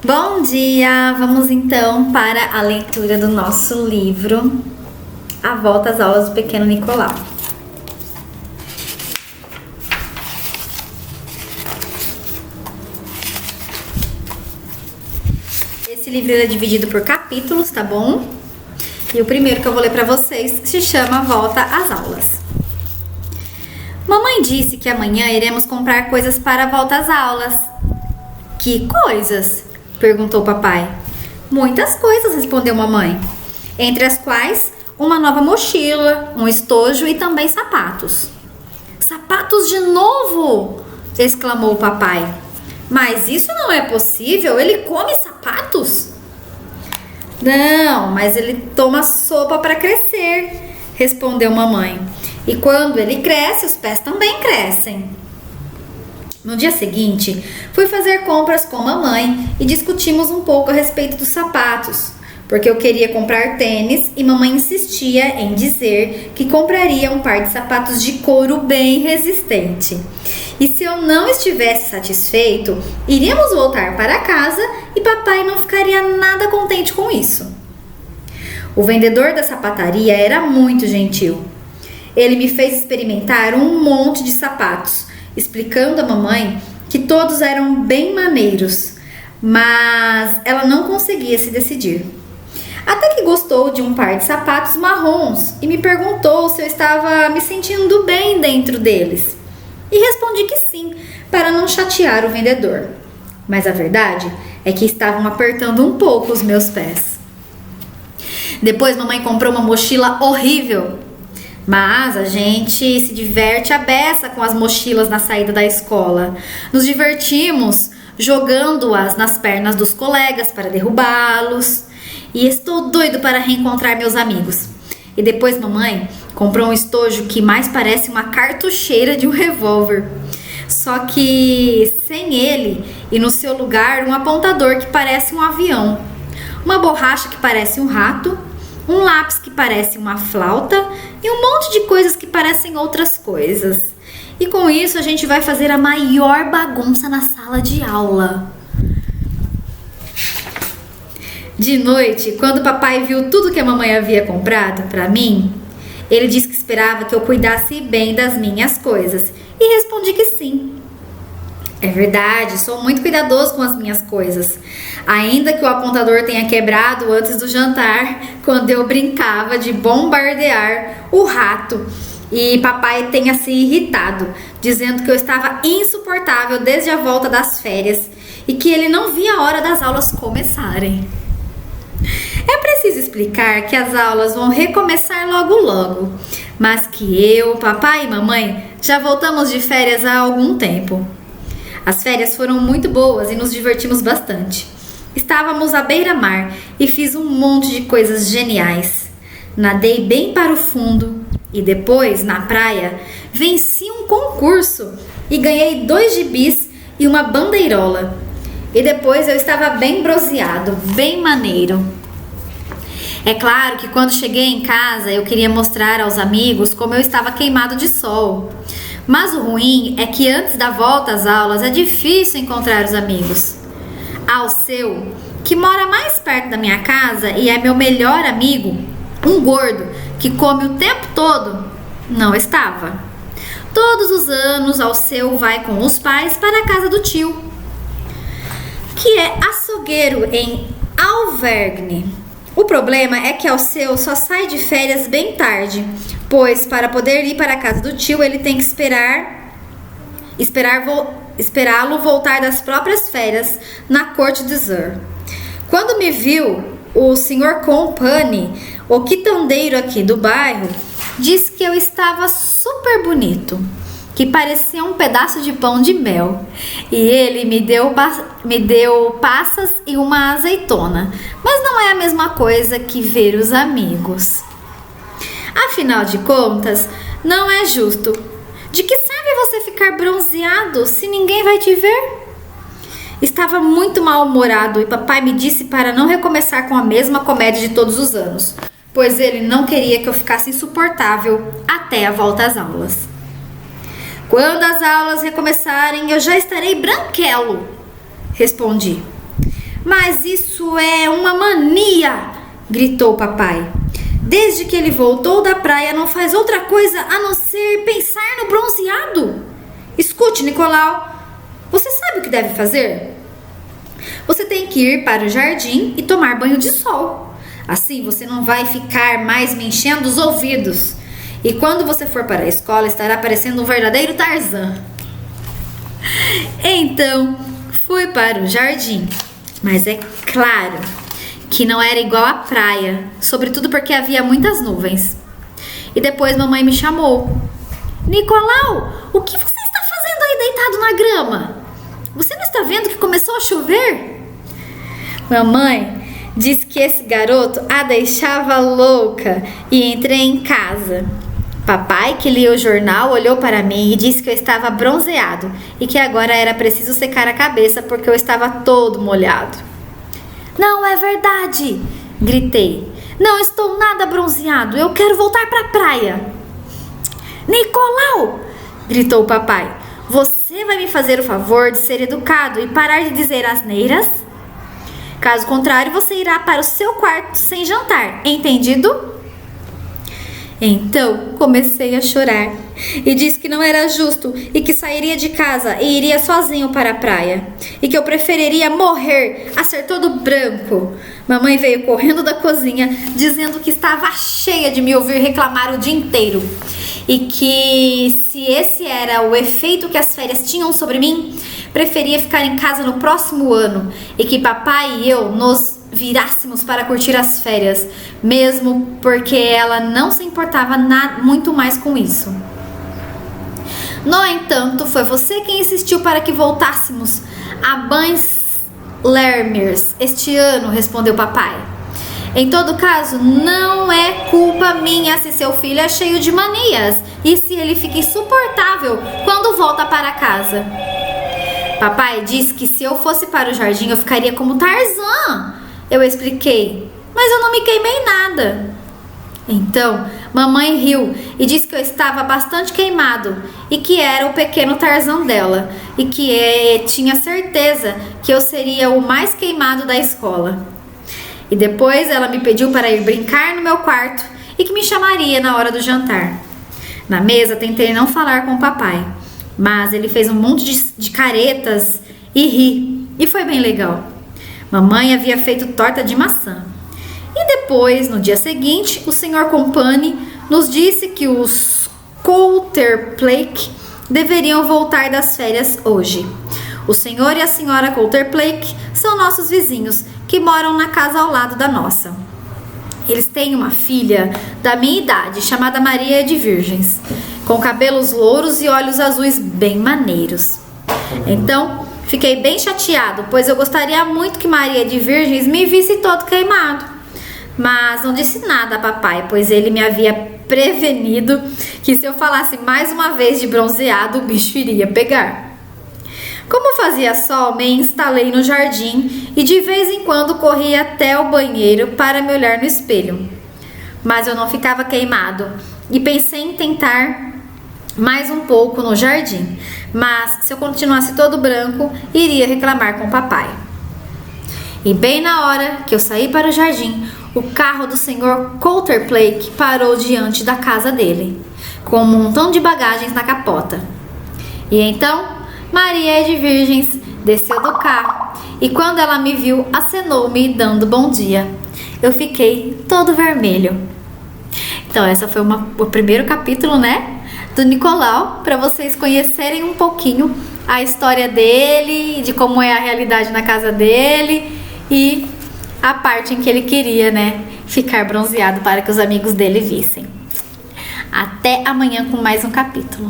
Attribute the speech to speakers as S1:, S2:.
S1: Bom dia! Vamos então para a leitura do nosso livro A Volta às Aulas do Pequeno Nicolau. Esse livro é dividido por capítulos, tá bom? E o primeiro que eu vou ler para vocês se chama A Volta às Aulas. Mamãe disse que amanhã iremos comprar coisas para a volta às aulas. Que coisas? Perguntou papai. Muitas coisas, respondeu mamãe. Entre as quais, uma nova mochila, um estojo e também sapatos. Sapatos de novo! Exclamou o papai. Mas isso não é possível, ele come sapatos? Não, mas ele toma sopa para crescer, respondeu mamãe. E quando ele cresce, os pés também crescem. No dia seguinte, fui fazer compras com mamãe e discutimos um pouco a respeito dos sapatos, porque eu queria comprar tênis e mamãe insistia em dizer que compraria um par de sapatos de couro bem resistente. E se eu não estivesse satisfeito, iríamos voltar para casa e papai não ficaria nada contente com isso. O vendedor da sapataria era muito gentil. Ele me fez experimentar um monte de sapatos, explicando à mamãe que todos eram bem maneiros, mas ela não conseguia se decidir. Até que gostou de um par de sapatos marrons e me perguntou se eu estava me sentindo bem dentro deles. E respondi que sim, para não chatear o vendedor. Mas a verdade é que estavam apertando um pouco os meus pés. Depois mamãe comprou uma mochila horrível. Mas a gente se diverte à beça com as mochilas na saída da escola. Nos divertimos jogando-as nas pernas dos colegas para derrubá-los. E estou doido para reencontrar meus amigos. E depois mamãe comprou um estojo que mais parece uma cartucheira de um revólver. Só que sem ele e no seu lugar um apontador que parece um avião. Uma borracha que parece um rato. Um lápis que parece uma flauta e um monte de coisas que parecem outras coisas. E com isso a gente vai fazer a maior bagunça na sala de aula. De noite, quando papai viu tudo que a mamãe havia comprado para mim, ele disse que esperava que eu cuidasse bem das minhas coisas e respondi que sim. É verdade, sou muito cuidadoso com as minhas coisas. Ainda que o apontador tenha quebrado antes do jantar, quando eu brincava de bombardear o rato e papai tenha se irritado, dizendo que eu estava insuportável desde a volta das férias e que ele não via a hora das aulas começarem. É preciso explicar que as aulas vão recomeçar logo logo, mas que eu, papai e mamãe já voltamos de férias há algum tempo. As férias foram muito boas e nos divertimos bastante. Estávamos à beira-mar e fiz um monte de coisas geniais. Nadei bem para o fundo e depois, na praia, venci um concurso e ganhei 2 gibis e uma bandeirola. E depois eu estava bem bronzeado, bem maneiro. É claro que quando cheguei em casa eu queria mostrar aos amigos como eu estava queimado de sol. Mas o ruim é que antes da volta às aulas é difícil encontrar os amigos. Alceu, que mora mais perto da minha casa e é meu melhor amigo, um gordo que come o tempo todo, não estava. Todos os anos Alceu vai com os pais para a casa do tio, que é açougueiro em Auvergne. O problema é que Alceu só sai de férias bem tarde, pois para poder ir para a casa do tio ele tem que esperá-lo voltar das próprias férias na corte de Zur. Quando me viu, o Sr. Company, o quitandeiro aqui do bairro, disse que eu estava super bonito, que parecia um pedaço de pão de mel. E ele me deu passas e uma azeitona. Mas não é a mesma coisa que ver os amigos. Afinal de contas, não é justo. De que serve você ficar bronzeado se ninguém vai te ver? Estava muito mal-humorado e papai me disse para não recomeçar com a mesma comédia de todos os anos, pois ele não queria que eu ficasse insuportável até a volta às aulas. Quando as aulas recomeçarem, eu já estarei branquelo, respondi. Mas isso é uma mania! Gritou o papai. Desde que ele voltou da praia, não faz outra coisa a não ser pensar no bronzeado. Escute, Nicolau, você sabe o que deve fazer? Você tem que ir para o jardim e tomar banho de sol. Assim você não vai ficar mais me enchendo os ouvidos. E quando você for para a escola, estará parecendo um verdadeiro Tarzan. Então, fui para o jardim. Mas é claro que não era igual à praia, sobretudo porque havia muitas nuvens. E depois mamãe me chamou. Nicolau, o que você está fazendo aí deitado na grama? Você não está vendo que começou a chover? Mamãe disse que esse garoto a deixava louca e entrei em casa. Papai, que lia o jornal, olhou para mim e disse que eu estava bronzeado e que agora era preciso secar a cabeça porque eu estava todo molhado. Não é verdade! Gritei. Não estou nada bronzeado, eu quero voltar para a praia. Nicolau! Gritou o papai. Você vai me fazer o favor de ser educado e parar de dizer asneiras? Caso contrário, você irá para o seu quarto sem jantar, entendido? Então comecei a chorar e disse que não era justo e que sairia de casa e iria sozinho para a praia e que eu preferiria morrer a ser todo branco. Mamãe veio correndo da cozinha dizendo que estava cheia de me ouvir reclamar o dia inteiro e que se esse era o efeito que as férias tinham sobre mim, preferia ficar em casa no próximo ano e que papai e eu nos virássemos para curtir as férias, mesmo porque ela não se importava muito mais com isso. No entanto, foi você quem insistiu para que voltássemos a Banks-Lermers este ano, respondeu papai. Em todo caso, não é culpa minha se seu filho é cheio de manias e se ele fica insuportável quando volta para casa. Papai disse que se eu fosse para o jardim eu ficaria como Tarzan. Eu expliquei, mas eu não me queimei nada. Então, mamãe riu e disse que eu estava bastante queimado e que era o pequeno Tarzan dela e que tinha certeza que eu seria o mais queimado da escola. E depois ela me pediu para ir brincar no meu quarto e que me chamaria na hora do jantar. Na mesa tentei não falar com o papai, mas ele fez um monte de caretas e ri, e foi bem legal. Mamãe havia feito torta de maçã. E depois, no dia seguinte, o Sr. Company nos disse que os Coulter-Plake deveriam voltar das férias hoje. O senhor e a senhora Coulter-Plake são nossos vizinhos, que moram na casa ao lado da nossa. Eles têm uma filha da minha idade, chamada Maria de Virgens, com cabelos louros e olhos azuis bem maneiros. Então, fiquei bem chateado, pois eu gostaria muito que Maria de Virgens me visse todo queimado. Mas não disse nada a papai, pois ele me havia prevenido que se eu falasse mais uma vez de bronzeado, o bicho iria pegar. Como fazia sol, me instalei no jardim e de vez em quando corria até o banheiro para me olhar no espelho. Mas eu não ficava queimado e pensei em tentar mais um pouco no jardim. Mas se eu continuasse todo branco, iria reclamar com o papai. E bem na hora que eu saí para o jardim, o carro do Sr. Coulter-Plake parou diante da casa dele, com um montão de bagagens na capota. E então Maria de Virgens desceu do carro e quando ela me viu, acenou-me dando bom dia. Eu fiquei todo vermelho. Então essa foi o primeiro capítulo, né, do Nicolau, para vocês conhecerem um pouquinho a história dele, de como é a realidade na casa dele e a parte em que ele queria, né, ficar bronzeado para que os amigos dele vissem. Até amanhã com mais um capítulo.